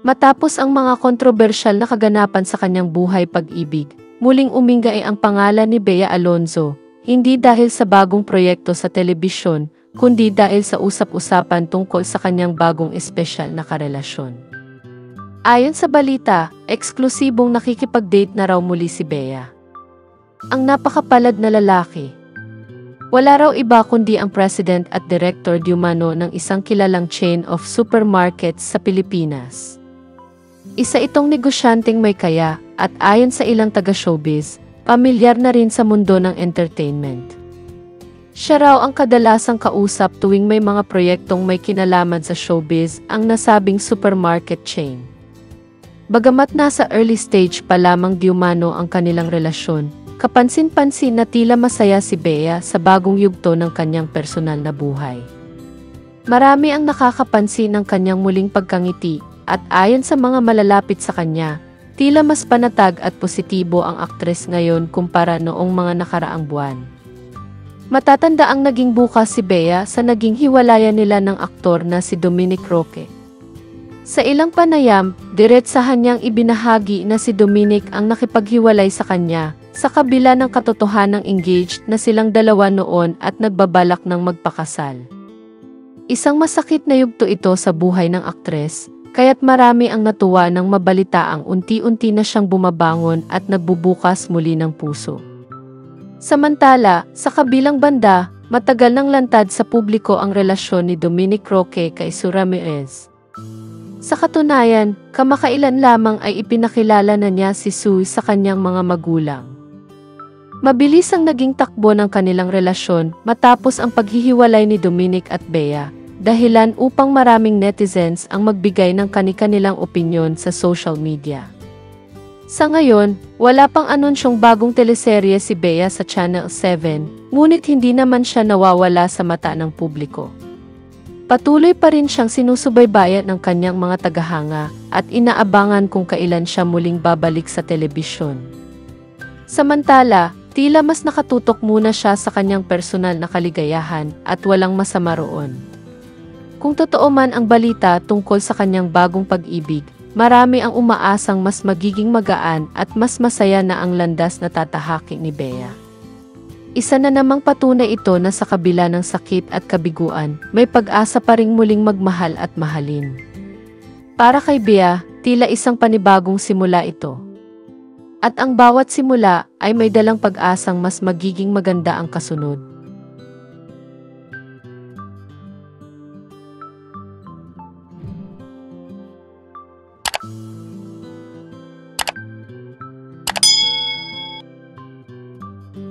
Matapos ang mga kontrobersyal na kaganapan sa kanyang buhay pag-ibig, muling umingay ang pangalan ni Bea Alonzo, hindi dahil sa bagong proyekto sa telebisyon, kundi dahil sa usap-usapan tungkol sa kanyang bagong espesyal na karelasyon. Ayon sa balita, eksklusibong nakikipag-date na raw muli si Bea. Ang napakapalad na lalaki. Wala raw iba kundi ang president at director di umano ng isang kilalang chain of supermarkets sa Pilipinas. Isa itong negosyanteng may kaya at ayon sa ilang taga-showbiz, pamilyar na rin sa mundo ng entertainment. Siya raw ang kadalasang kausap tuwing may mga proyektong may kinalaman sa showbiz ang nasabing supermarket chain. Bagamat nasa early stage pa lamang di umano ang kanilang relasyon, kapansin-pansin na tila masaya si Bea sa bagong yugto ng kanyang personal na buhay. Marami ang nakakapansin ng kanyang muling pagkangiti at ayon sa mga malalapit sa kanya, tila mas panatag at positibo ang aktres ngayon kumpara noong mga nakaraang buwan. Matatanda ang naging bukas si Bea sa naging hiwalayan nila ng aktor na si Dominic Roque. Sa ilang panayam, diretsahan niyang ibinahagi na si Dominic ang nakipaghiwalay sa kanya, sa kabila ng katotohanang engaged na silang dalawa noon at nagbabalak ng magpakasal. Isang masakit na yugto ito sa buhay ng aktres, kaya't marami ang natuwa nang mabalitaang unti-unti na siyang bumabangon at nagbubukas muli ng puso. Samantala, sa kabilang banda, matagal nang lantad sa publiko ang relasyon ni Dominic Roque kay Sue Ramirez. Sa katunayan, kamakailan lamang ay ipinakilala na niya si Sue sa kanyang mga magulang. Mabilis ang naging takbo ng kanilang relasyon matapos ang paghihiwalay ni Dominic at Bea, dahilan upang maraming netizens ang magbigay ng kani-kanilang opinyon sa social media. Sa ngayon, wala pang anunsyong bagong teleserye si Bea sa Channel 7, ngunit hindi naman siya nawawala sa mata ng publiko. Patuloy pa rin siyang sinusubaybayan ng kanyang mga tagahanga at inaabangan kung kailan siya muling babalik sa telebisyon. Samantala, tila mas nakatutok muna siya sa kanyang personal na kaligayahan at walang masama roon. Kung totoo man ang balita tungkol sa kanyang bagong pag-ibig, marami ang umaasang mas magiging magaan at mas masaya na ang landas na tatahaki ni Bea. Isa na namang patunay ito na sa kabila ng sakit at kabiguan, may pag-asa pa ring muling magmahal at mahalin. Para kay Bea, tila isang panibagong simula ito. At ang bawat simula ay may dalang pag-asang mas magiging maganda ang kasunod.